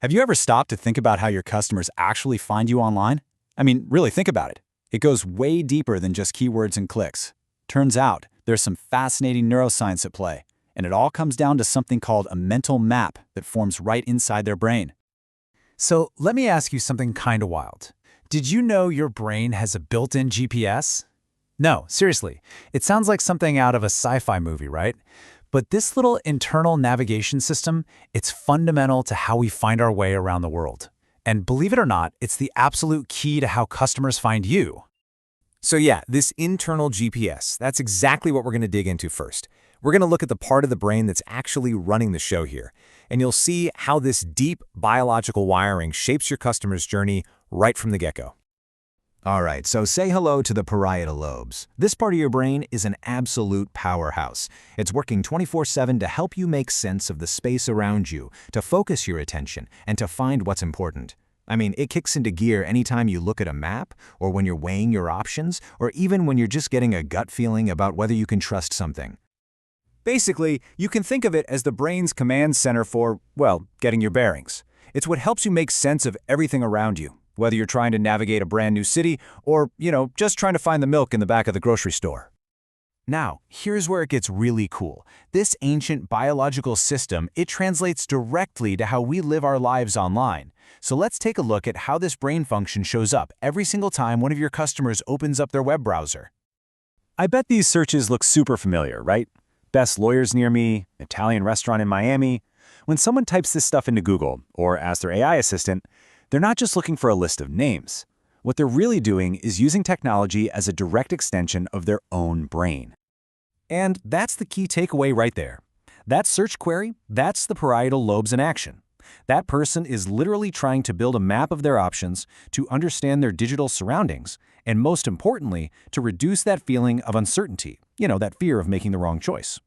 Have you ever stopped to think about how your customers actually find you online? I mean, really think about it. It goes way deeper than just keywords and clicks. Turns out, there's some fascinating neuroscience at play, and it all comes down to something called a mental map that forms right inside their brain. So let me ask you something kind of wild. Did you know your brain has a built-in GPS? No, seriously. It sounds like something out of a sci-fi movie, right? But this little internal navigation system, it's fundamental to how we find our way around the world. And believe it or not, it's the absolute key to how customers find you. So yeah, this internal GPS, that's exactly what we're going to dig into first. We're going to look at the part of the brain that's actually running the show here. And you'll see how this deep biological wiring shapes your customer's journey right from the get-go. All right, so say hello to the parietal lobes. This part of your brain is an absolute powerhouse. It's working 24/7 to help you make sense of the space around you, to focus your attention, and to find what's important. I mean, it kicks into gear anytime you look at a map, or when you're weighing your options, or even when you're just getting a gut feeling about whether you can trust something. Basically, you can think of it as the brain's command center for, well, getting your bearings. It's what helps you make sense of everything around you, whether you're trying to navigate a brand new city or, just trying to find the milk in the back of the grocery store. Now, here's where it gets really cool. This ancient biological system, it translates directly to how we live our lives online. So let's take a look at how this brain function shows up every single time one of your customers opens up their web browser. I bet these searches look super familiar, right? Best lawyers near me, Italian restaurant in Miami. When someone types this stuff into Google or asks their AI assistant, they're not just looking for a list of names. What they're really doing is using technology as a direct extension of their own brain. And that's the key takeaway right there. That search query, that's the parietal lobes in action. That person is literally trying to build a map of their options, to understand their digital surroundings, and most importantly, to reduce that feeling of uncertainty, that fear of making the wrong choice.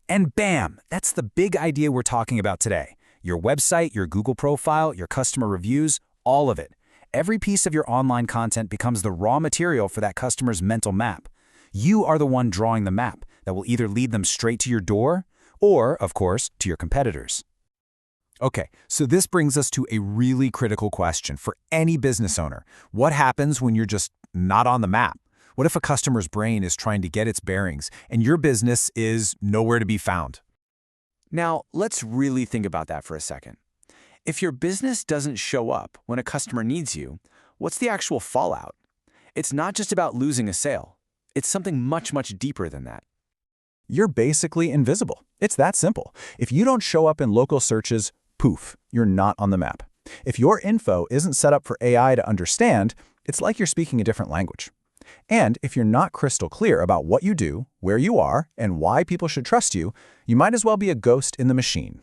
And bam, that's the big idea we're talking about today. Your website, your Google profile, your customer reviews, all of it. Every piece of your online content becomes the raw material for that customer's mental map. You are the one drawing the map that will either lead them straight to your door or, of course, to your competitors. Okay, so this brings us to a really critical question for any business owner. What happens when you're just not on the map? What if a customer's brain is trying to get its bearings and your business is nowhere to be found? Now, let's really think about that for a second. If your business doesn't show up when a customer needs you, what's the actual fallout? It's not just about losing a sale. It's something much, much deeper than that. You're basically invisible. It's that simple. If you don't show up in local searches, poof, you're not on the map. If your info isn't set up for AI to understand, it's like you're speaking a different language. And if you're not crystal clear about what you do, where you are, and why people should trust you, you might as well be a ghost in the machine.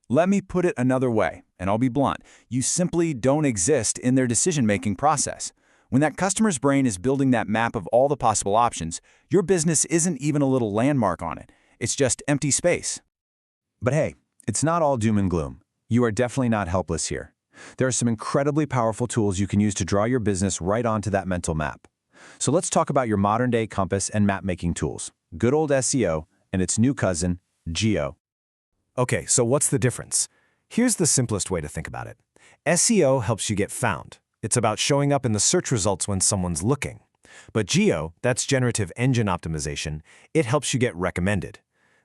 Let me put it another way, and I'll be blunt. You simply don't exist in their decision-making process. When that customer's brain is building that map of all the possible options, your business isn't even a little landmark on it. It's just empty space. But hey, it's not all doom and gloom. You are definitely not helpless here. There are some incredibly powerful tools you can use to draw your business right onto that mental map. So let's talk about your modern-day compass and map-making tools, good old SEO and its new cousin, GEO. Okay, so what's the difference? Here's the simplest way to think about it. SEO helps you get found. It's about showing up in the search results when someone's looking. But GEO, that's Generative Engine Optimization, it helps you get recommended.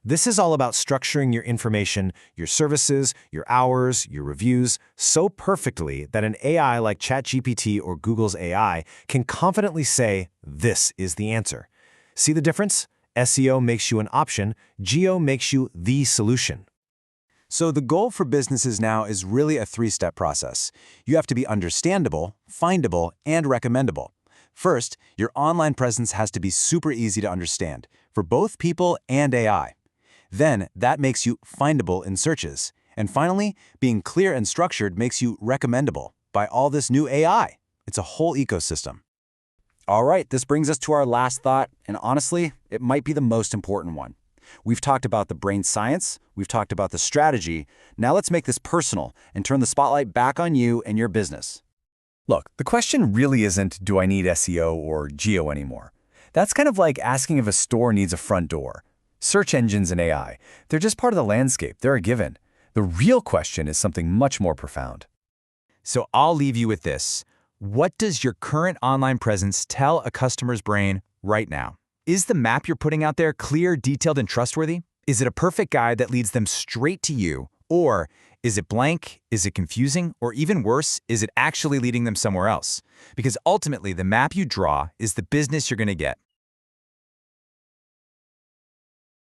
This is all about structuring your information, your services, your hours, your reviews, so perfectly that an AI like ChatGPT or Google's AI can confidently say, this is the answer. See the difference? SEO makes you an option, GEO makes you the solution. So the goal for businesses now is really a three-step process. You have to be understandable, findable, and recommendable. First, your online presence has to be super easy to understand for both people and AI. Then, that makes you findable in searches. And finally, being clear and structured makes you recommendable by all this new AI. It's a whole ecosystem. All right, this brings us to our last thought, and honestly, it might be the most important one. We've talked about the brain science, we've talked about the strategy. Now let's make this personal and turn the spotlight back on you and your business. Look, the question really isn't, do I need SEO or GEO anymore? That's kind of like asking if a store needs a front door. Search engines and AI, they're just part of the landscape, they're a given. The real question is something much more profound. So I'll leave you with this. What does your current online presence tell a customer's brain right now? Is the map you're putting out there clear, detailed, and trustworthy? Is it a perfect guide that leads them straight to you? Or is it blank? Is it confusing? Or even worse, is it actually leading them somewhere else? Because ultimately, the map you draw is the business you're going to get.